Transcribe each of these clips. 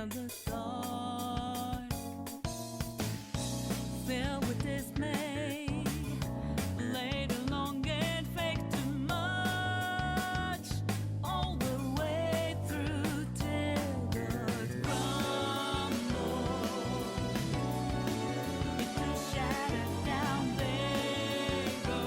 the start, filled with dismay, laid along and fake too much, all the way through till the crumble, into shattered down they go.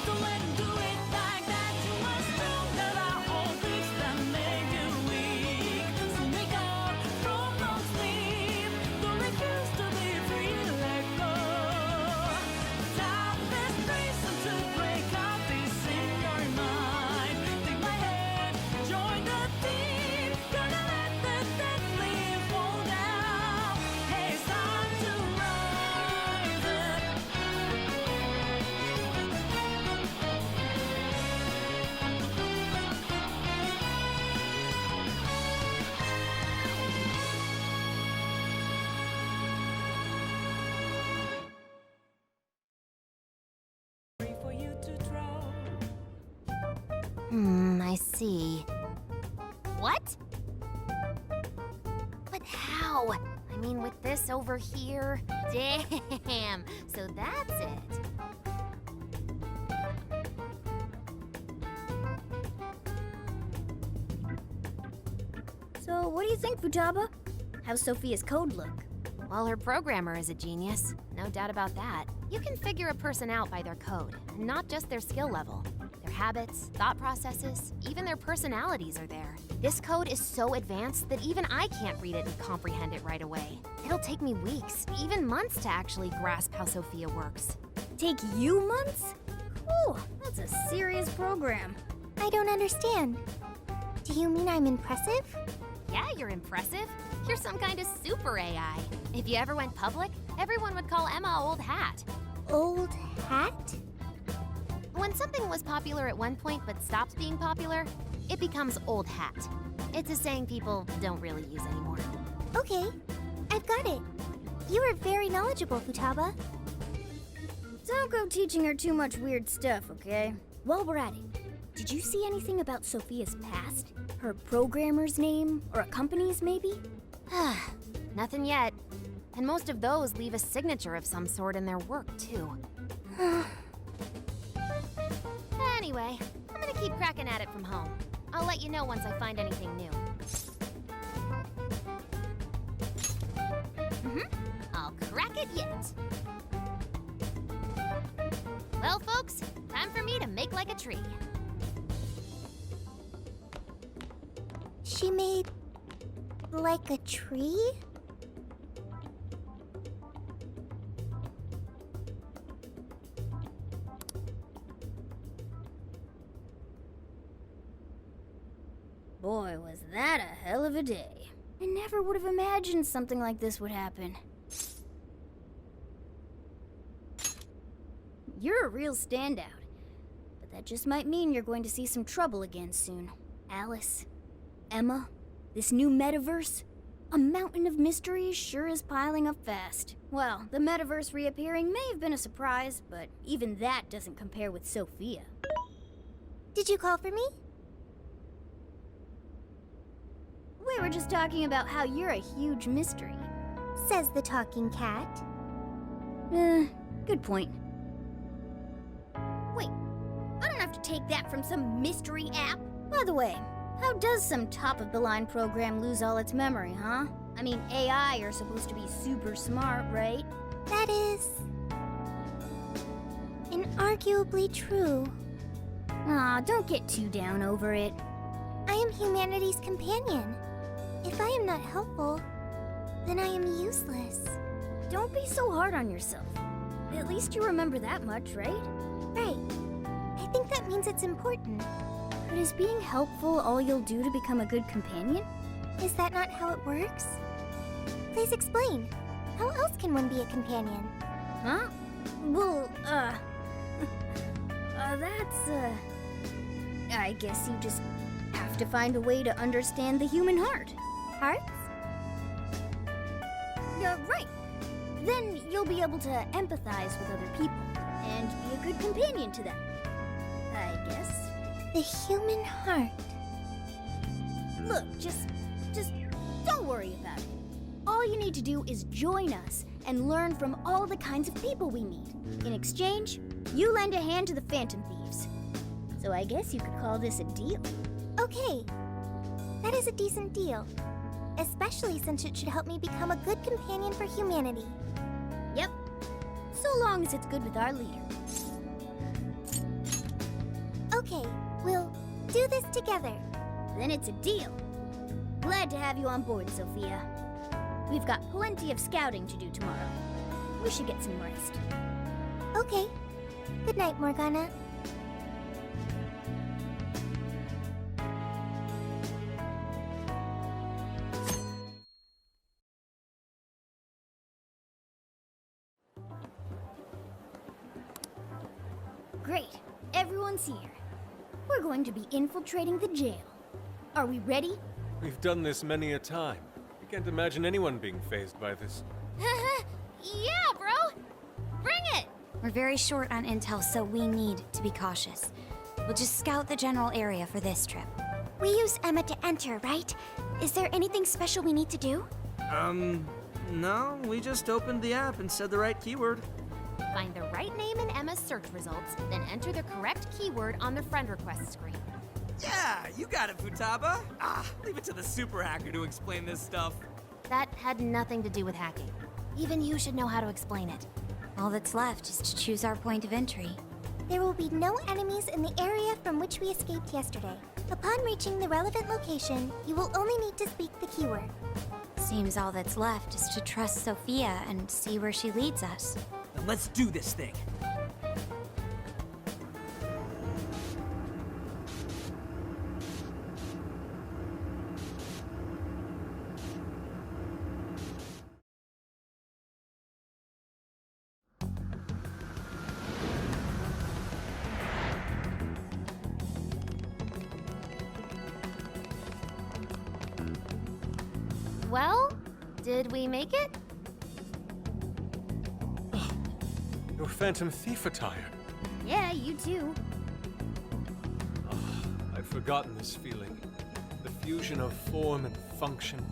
Don't let 'em do it like that to us. Don't let our own things that make you weak. So make up from long sleep. Don't refuse to be free, let go. Stop this reason to break out this in your mind. Take my hand, join the team. Gonna let the dead leaf fall down. Hey, it's time to rise up. Free for you to draw. I see. What? But how? I mean, with this over here? Damn! So that's it. So, what do you think, Futaba? How's Sophia's code look? Well, her programmer is a genius. No doubt about that. You can figure a person out by their code, and not just their skill level. Their habits, thought processes, even their personalities are there. This code is so advanced that even I can't read it and comprehend it right away. It'll take me weeks, even months to actually grasp how Sophia works. Take you months? Whew, that's a serious program. I don't understand. Do you mean I'm impressive? Yeah, you're impressive. You're some kind of super AI. If you ever went public, everyone would call Emma Old Hat. Old hat? When something was popular at one point but stops being popular, it becomes Old Hat. It's a saying people don't really use anymore. Okay, I've got it. You are very knowledgeable, Futaba. Don't go teaching her too much weird stuff, okay? While we're at it, did you see anything about Sophia's past? Her programmer's name, or a company's maybe? Nothing yet. And most of those leave a signature of some sort in their work, too. Anyway, I'm gonna keep cracking at it from home. I'll let you know once I find anything new. I'll crack it yet. Well, folks, time for me to make like a tree. She made like a tree? Boy, was that a hell of a day. I never would have imagined something like this would happen. You're a real standout. But that just might mean you're going to see some trouble again soon. Alice, Emma, this new metaverse, a mountain of mysteries sure is piling up fast. Well, the metaverse reappearing may have been a surprise, but even that doesn't compare with Sophia. Did you call for me? We were just talking about how you're a huge mystery. Says the talking cat. Good point. Wait, I don't have to take that from some mystery app. By the way, how does some top-of-the-line program lose all its memory, huh? I mean, AI are supposed to be super smart, right? That is inarguably true. Aw, don't get too down over it. I am humanity's companion. If I am not helpful, then I am useless. Don't be so hard on yourself. At least you remember that much, right? Right. I think that means it's important. But is being helpful all you'll do to become a good companion? Is that not how it works? Please explain. How else can one be a companion? Huh? Well, I guess you just have to find a way to understand the human heart. Hearts? Right. Then you'll be able to empathize with other people and be a good companion to them. I guess. The human heart. Look, just Just don't worry about it. All you need to do is join us and learn from all the kinds of people we meet. In exchange, you lend a hand to the Phantom Thieves. So I guess you could call this a deal. Okay, that is a decent deal. Especially since it should help me become a good companion for humanity. Yep. So long as it's good with our leader. Okay, we'll do this together. Then it's a deal. Glad to have you on board, Sophia. We've got plenty of scouting to do tomorrow. We should get some rest. Okay. Good night, Morgana. Great. Everyone's here. We're going to be infiltrating the jail. Are we ready? We've done this many a time. I can't imagine anyone being fazed by this. Yeah, bro! Bring it! We're very short on intel, so we need to be cautious. We'll just scout the general area for this trip. We use Emma to enter, right? Is there anything special we need to do? No, we just opened the app and said the right keyword. Find the right name in Emma's search results, then enter the correct keyword on the friend request screen. Yeah, you got it, Futaba. Leave it to the super hacker to explain this stuff. That had nothing to do with hacking. Even you should know how to explain it. All that's left is to choose our point of entry. There will be no enemies in the area from which we escaped yesterday. Upon reaching the relevant location, you will only need to speak the keyword. Seems all that's left is to trust Sophia and see where she leads us. Then let's do this thing. Well, did we make it? Your Phantom Thief attire. Yeah, you too. I've forgotten this feeling. The fusion of form and function.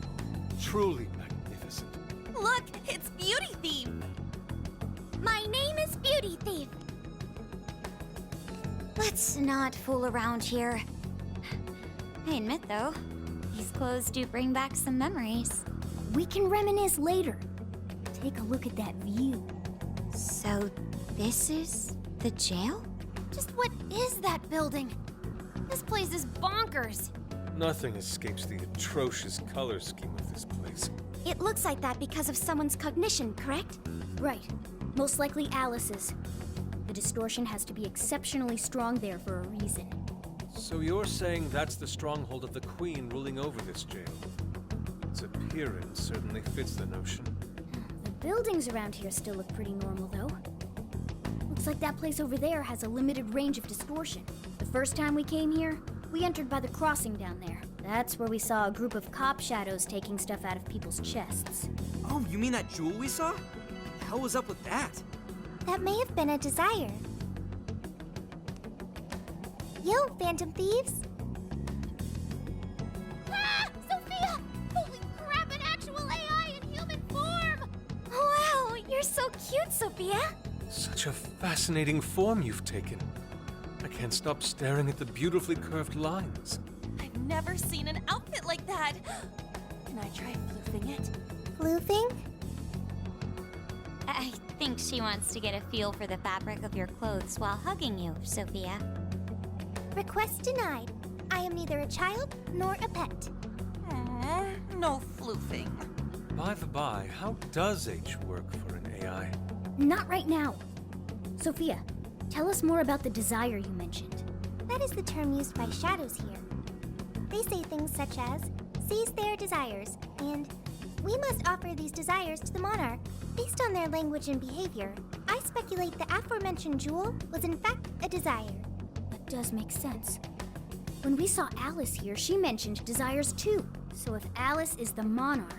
Truly magnificent. Look, it's Beauty Thief. My name is Beauty Thief. Let's not fool around here. I admit, though, these clothes do bring back some memories. We can reminisce later. Take a look at that view. So, this is the jail? Just what is that building? This place is bonkers. Nothing escapes the atrocious color scheme of this place. It looks like that because of someone's cognition, correct? Right. Most likely Alice's. The distortion has to be exceptionally strong there for a reason. So you're saying that's the stronghold of the Queen ruling over this jail? Its appearance certainly fits the notion. The buildings around here still look pretty normal, though. Looks like that place over there has a limited range of distortion. The first time we came here, we entered by the crossing down there. That's where we saw a group of cop shadows taking stuff out of people's chests. Oh, you mean that jewel we saw? The hell was up with that? That may have been a desire. Yo, Phantom Thieves! Ah! Sophia! Holy crap, an actual AI in human form! Wow, you're so cute, Sophia! Such a fascinating form you've taken. I can't stop staring at the beautifully curved lines. I've never seen an outfit like that. Can I try floofing it? Floofing? I think she wants to get a feel for the fabric of your clothes while hugging you, Sophia. Request denied. I am neither a child nor a pet. No floofing. By the by, how does H work for an AI? Not right now. Sophia, tell us more about the desire you mentioned. That is the term used by shadows here. They say things such as, seize their desires, and we must offer these desires to the monarch. Based on their language and behavior, I speculate the aforementioned jewel was in fact a desire. That does make sense. When we saw Alice here, she mentioned desires too. So if Alice is the monarch,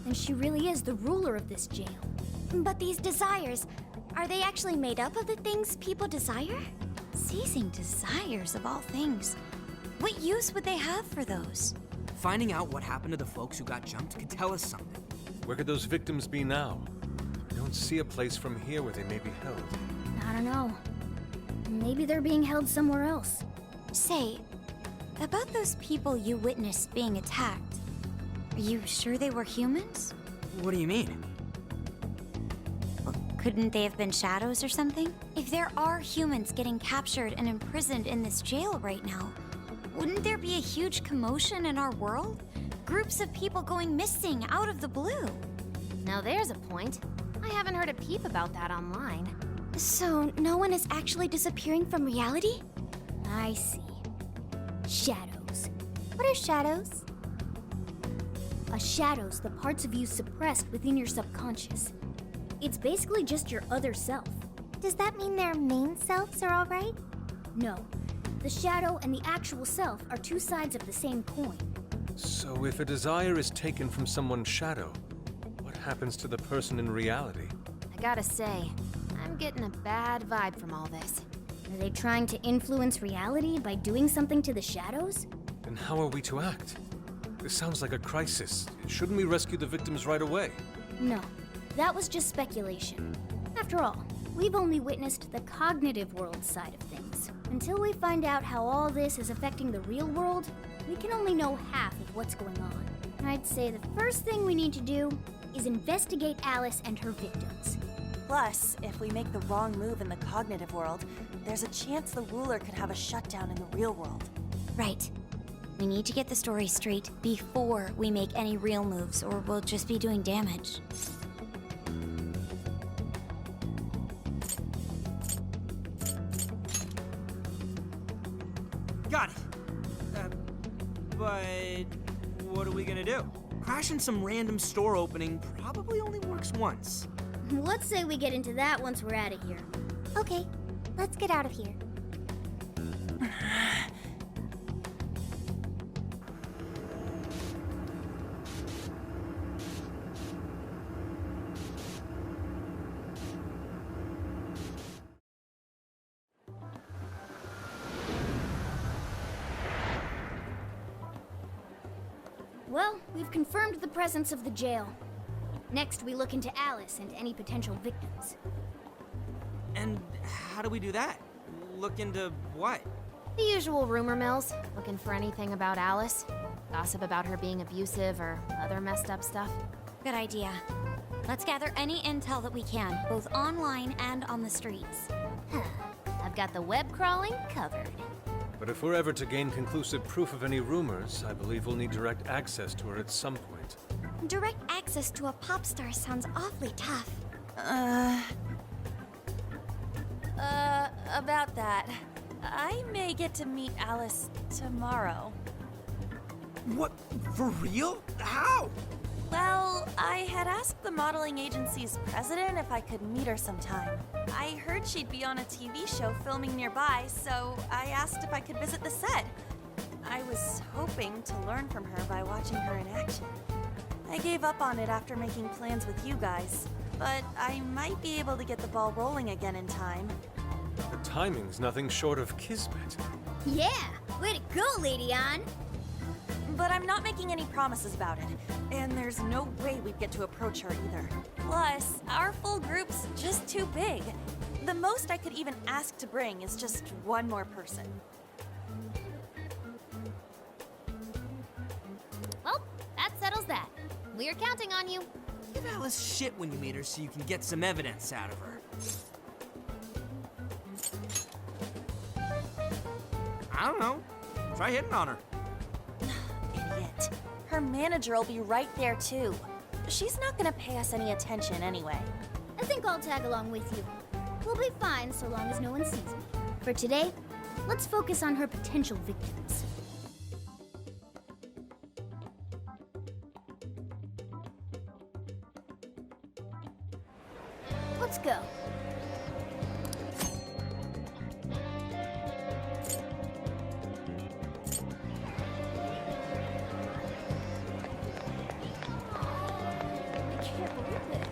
then she really is the ruler of this jail. But these desires, are they actually made up of the things people desire? Seizing desires of all things. What use would they have for those? Finding out what happened to the folks who got jumped could tell us something. Where could those victims be now? I don't see a place from here where they may be held. I don't know. Maybe they're being held somewhere else. Say, about those people you witnessed being attacked, are you sure they were humans? What do you mean? Well, couldn't they have been shadows or something? If there are humans getting captured and imprisoned in this jail right now, wouldn't there be a huge commotion in our world? Groups of people going missing out of the blue. Now there's a point. I haven't heard a peep about that online. So, no one is actually disappearing from reality? I see. Shadows. What are shadows? A shadow's the parts of you suppressed within your subconscious. It's basically just your other self. Does that mean their main selves are alright? No. The shadow and the actual self are two sides of the same coin. So if a desire is taken from someone's shadow, what happens to the person in reality? I gotta say, I'm getting a bad vibe from all this. Are they trying to influence reality by doing something to the shadows? Then how are we to act? This sounds like a crisis. Shouldn't we rescue the victims right away? No. That was just speculation. After all, we've only witnessed the cognitive world side of things. Until we find out how all this is affecting the real world, we can only know half of what's going on. I'd say the first thing we need to do is investigate Alice and her victims. Plus, if we make the wrong move in the cognitive world, there's a chance the ruler could have a shutdown in the real world. Right. We need to get the story straight before we make any real moves, or we'll just be doing damage. Got it. But what are we gonna do? Crashing some random store opening probably only works once. Let's say we get into that once we're out of here. Okay, let's get out of here. Well, we've confirmed the presence of the jail. Next, we look into Alice and any potential victims. And how do we do that? Look into what? The usual rumor mills, looking for anything about Alice. Gossip about her being abusive or other messed up stuff. Good idea. Let's gather any intel that we can, both online and on the streets. I've got the web crawling covered. But if we're ever to gain conclusive proof of any rumors, I believe we'll need direct access to her at some point. Direct access to a pop star sounds awfully tough. About that. I may get to meet Alice tomorrow. What? For real? How? Well, I had asked the modeling agency's president if I could meet her sometime. I heard she'd be on a TV show filming nearby, so I asked if I could visit the set. I was hoping to learn from her by watching her in action. I gave up on it after making plans with you guys, but I might be able to get the ball rolling again in time. The timing's nothing short of kismet. Yeah! Way to go, Lady Ann! But I'm not making any promises about it, and there's no way we'd get to approach her either. Plus, our full group's just too big. The most I could even ask to bring is just one more person. Well, that settles that. We're counting on you. Give Alice shit when you meet her so you can get some evidence out of her. I don't know. Try hitting on her. Idiot. Her manager will be right there too. She's not gonna pay us any attention anyway. I think I'll tag along with you. We'll be fine so long as no one sees me. For today, let's focus on her potential victims. Let's go. I can't believe it.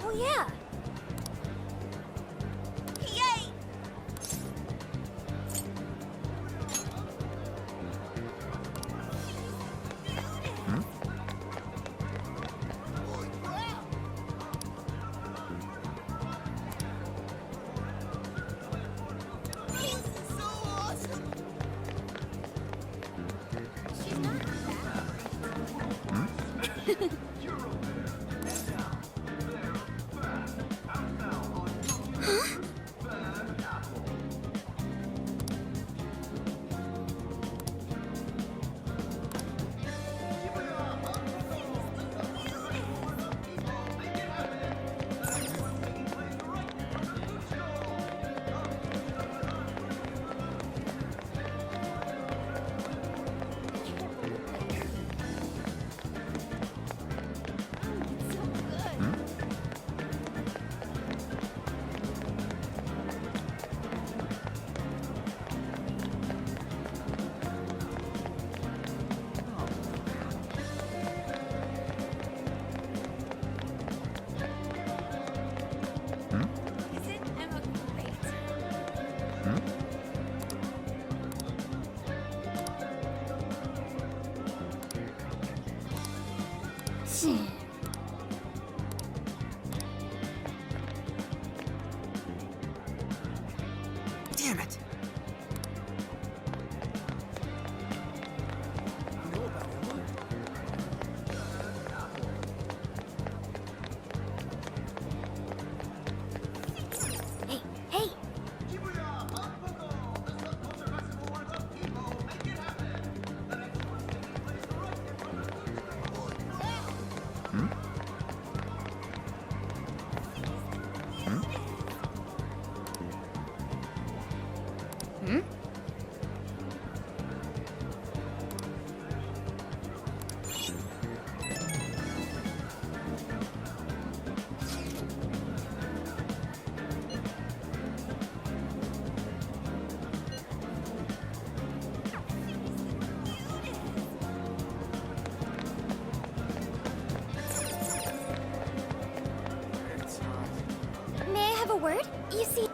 Oh, yeah. Yay! Isn't Emma great? Damn it! Hey, hey! May I have a word? You see...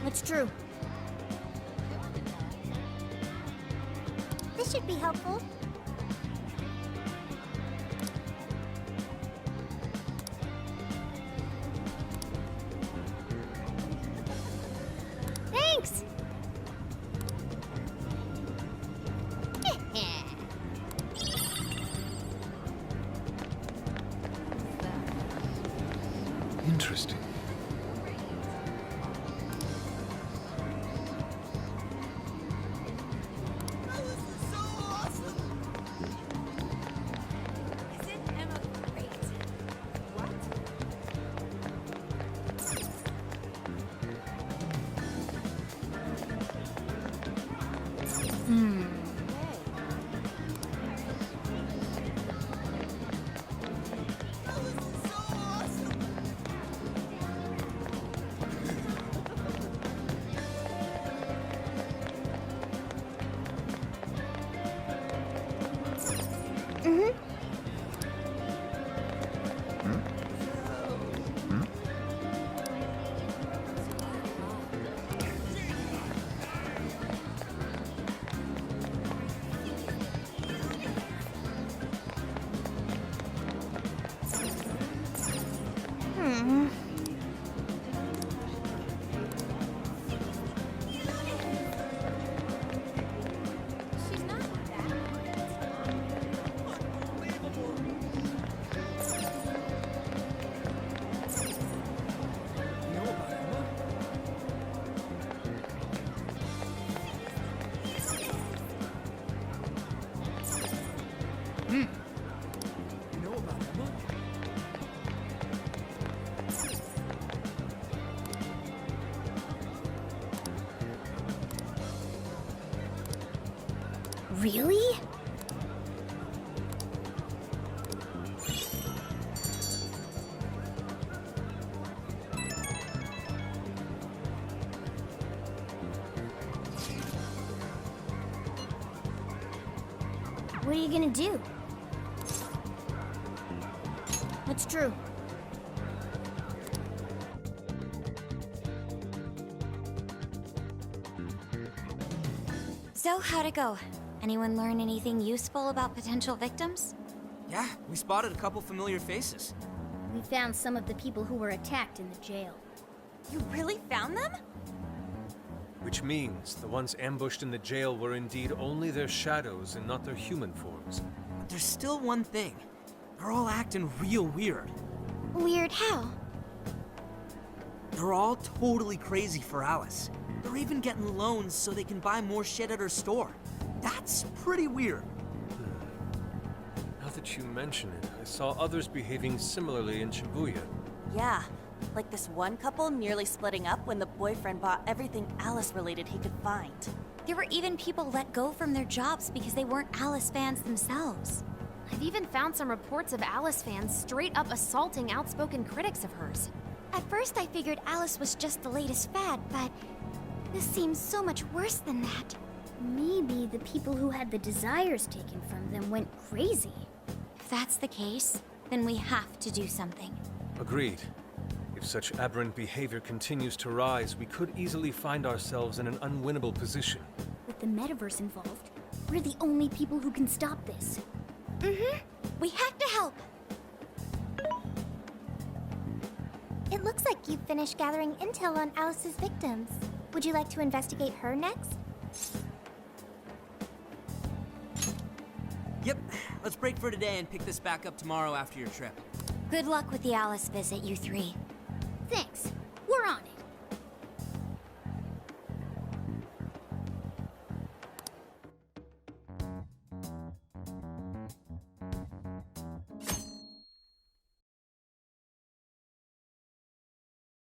It's true. This should be helpful. Thanks! Interesting. Really? What are you gonna do? What's true? So, how'd it go? Anyone learn anything useful about potential victims? Yeah, we spotted a couple familiar faces. We found some of the people who were attacked in the jail. You really found them? Which means the ones ambushed in the jail were indeed only their shadows and not their human forms. But there's still one thing. They're all acting real weird. Weird how? They're all totally crazy for Alice. They're even getting loans so they can buy more shit at her store. That's pretty weird. Now that you mention it, I saw others behaving similarly in Shibuya. Yeah, like this one couple nearly splitting up when the boyfriend bought everything Alice-related he could find. There were even people let go from their jobs because they weren't Alice fans themselves. I've even found some reports of Alice fans straight up assaulting outspoken critics of hers. At first, I figured Alice was just the latest fad, but this seems so much worse than that. Maybe the people who had the desires taken from them went crazy. If that's the case, then we have to do something. Agreed. If such aberrant behavior continues to rise, we could easily find ourselves in an unwinnable position. With the metaverse involved, we're the only people who can stop this. We have to help. It looks like you've finished gathering intel on Alice's victims. Would you like to investigate her next? Yep, let's break for today and pick this back up tomorrow after your trip. Good luck with the Alice visit, you three. Thanks.